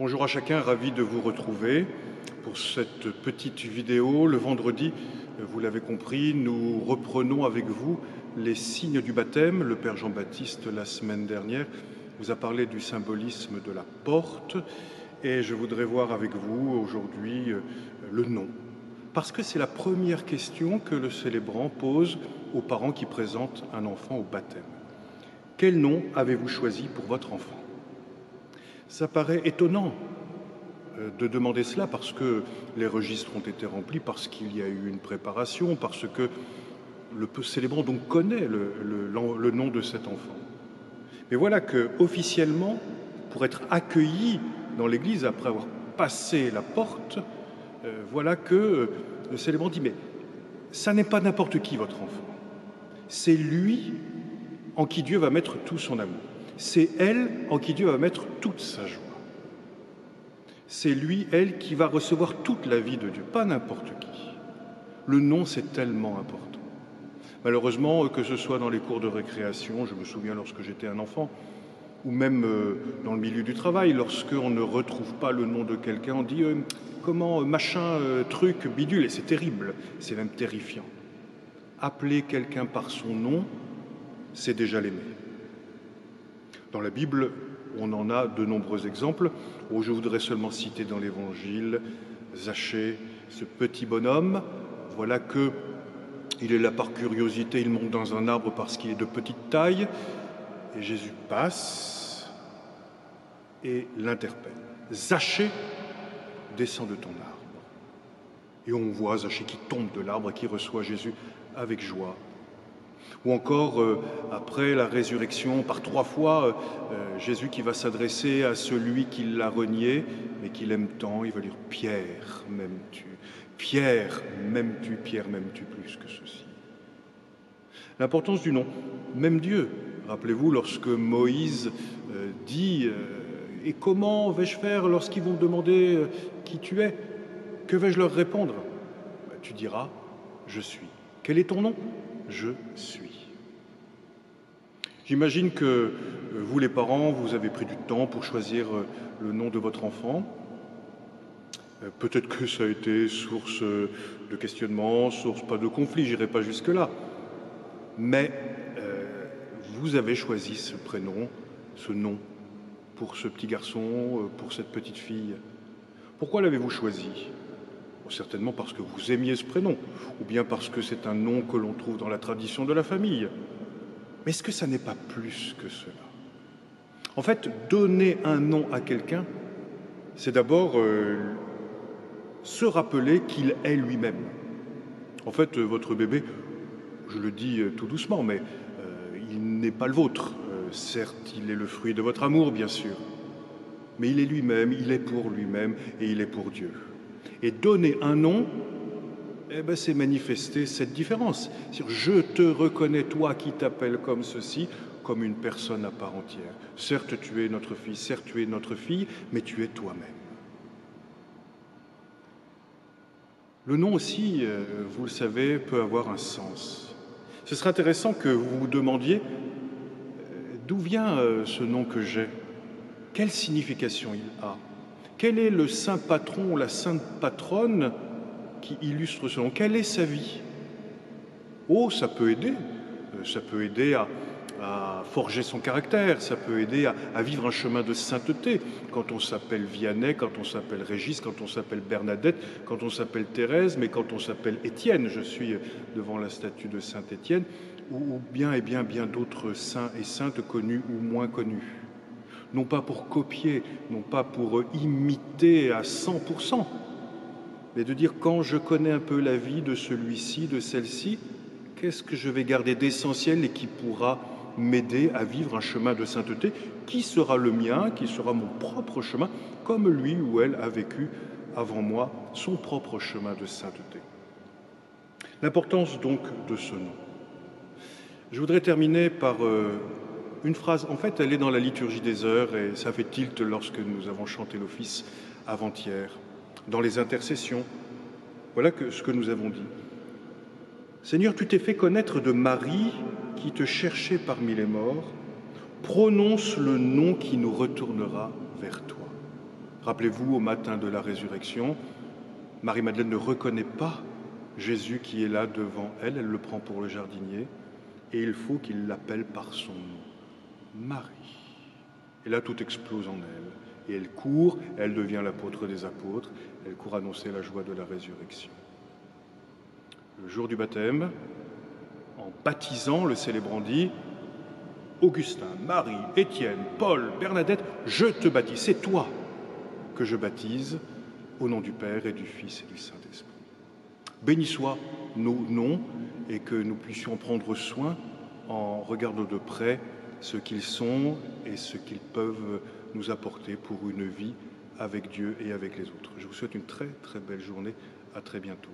Bonjour à chacun, ravi de vous retrouver pour cette petite vidéo. Le vendredi, vous l'avez compris, nous reprenons avec vous les signes du baptême. Le Père Jean-Baptiste, la semaine dernière, vous a parlé du symbolisme de la porte et je voudrais voir avec vous aujourd'hui le nom. Parce que c'est la première question que le célébrant pose aux parents qui présentent un enfant au baptême. Quel nom avez-vous choisi pour votre enfant ? Ça paraît étonnant de demander cela parce que les registres ont été remplis, parce qu'il y a eu une préparation, parce que le célébrant donc connaît le nom de cet enfant. Mais voilà que officiellement, pour être accueilli dans l'église après avoir passé la porte, voilà que le célébrant dit « mais ça n'est pas n'importe qui votre enfant, c'est lui en qui Dieu va mettre tout son amour. C'est elle en qui Dieu va mettre toute sa joie. C'est lui, elle, qui va recevoir toute la vie de Dieu, pas n'importe qui. Le nom, c'est tellement important. Malheureusement, que ce soit dans les cours de récréation, je me souviens lorsque j'étais un enfant, ou même dans le milieu du travail, lorsqu'on ne retrouve pas le nom de quelqu'un, on dit comment machin, truc, bidule, et c'est terrible, c'est même terrifiant. Appeler quelqu'un par son nom, c'est déjà l'aimer. Dans la Bible, on en a de nombreux exemples. Je voudrais seulement citer dans l'Évangile Zachée, ce petit bonhomme. Voilà que il est là par curiosité, il monte dans un arbre parce qu'il est de petite taille. Et Jésus passe et l'interpelle. Zachée, descends de ton arbre. Et on voit Zachée qui tombe de l'arbre et qui reçoit Jésus avec joie. Ou encore, après la résurrection, par 3 fois, Jésus qui va s'adresser à celui qui l'a renié, mais qu'il aime tant, il va dire « Pierre, m'aimes-tu ? Pierre, m'aimes-tu ? Pierre, m'aimes-tu plus que ceci ?» L'importance du nom, même Dieu. Rappelez-vous, lorsque Moïse dit « Et comment vais-je faire lorsqu'ils vont me demander qui tu es ? Que vais-je leur répondre ?» Tu diras « Je suis ». Quel est ton nom ? Je suis. J'imagine que vous, les parents, vous avez pris du temps pour choisir le nom de votre enfant. Peut-être que ça a été source de questionnement, source pas de conflit, j'irai pas jusque-là. Mais vous avez choisi ce prénom, ce nom, pour ce petit garçon, pour cette petite fille. Pourquoi l'avez-vous choisi ? Certainement parce que vous aimiez ce prénom, ou bien parce que c'est un nom que l'on trouve dans la tradition de la famille. Mais est-ce que ça n'est pas plus que cela ? En fait, donner un nom à quelqu'un, c'est d'abord se rappeler qu'il est lui-même. En fait, votre bébé, je le dis tout doucement, mais il n'est pas le vôtre. Certes, il est le fruit de votre amour, bien sûr, mais il est lui-même, il est pour lui-même et il est pour Dieu. Et donner un nom, c'est manifester cette différence. Je te reconnais, toi qui t'appelles comme ceci, comme une personne à part entière. Certes, tu es notre fils, certes, tu es notre fille, mais tu es toi-même. Le nom aussi, vous le savez, peut avoir un sens. Ce serait intéressant que vous vous demandiez d'où vient ce nom que j'ai ? Quelle signification il a ? Quel est le saint patron ou la sainte patronne qui illustre ce nom ? Quelle est sa vie ? Oh, ça peut aider. Ça peut aider à forger son caractère, ça peut aider à vivre un chemin de sainteté. Quand on s'appelle Vianney, quand on s'appelle Régis, quand on s'appelle Bernadette, quand on s'appelle Thérèse, mais quand on s'appelle Étienne, je suis devant la statue de saint Étienne, ou bien d'autres saints et saintes connus ou moins connus. Non pas pour copier, non pas pour imiter à 100%, mais de dire quand je connais un peu la vie de celui-ci, de celle-ci, qu'est-ce que je vais garder d'essentiel et qui pourra m'aider à vivre un chemin de sainteté qui sera le mien, qui sera mon propre chemin, comme lui ou elle a vécu avant moi son propre chemin de sainteté. L'importance donc de ce nom. Je voudrais terminer par une phrase, en fait, elle est dans la liturgie des heures et ça fait tilt lorsque nous avons chanté l'office avant-hier, dans les intercessions. Voilà ce que nous avons dit. Seigneur, tu t'es fait connaître de Marie qui te cherchait parmi les morts. Prononce le nom qui nous retournera vers toi. Rappelez-vous, au matin de la résurrection, Marie-Madeleine ne reconnaît pas Jésus qui est là devant elle, elle le prend pour le jardinier, et il faut qu'il l'appelle par son nom, Marie. Et là, tout explose en elle, et elle court, elle devient l'apôtre des apôtres, elle court annoncer la joie de la résurrection. Le jour du baptême, en baptisant, le célébrant dit « Augustin, Marie, Étienne, Paul, Bernadette, je te baptise, c'est toi que je baptise au nom du Père et du Fils et du Saint-Esprit. » Bénis soient nos noms et que nous puissions prendre soin en regardant de près ce qu'ils sont et ce qu'ils peuvent nous apporter pour une vie avec Dieu et avec les autres. Je vous souhaite une très très belle journée. À très bientôt.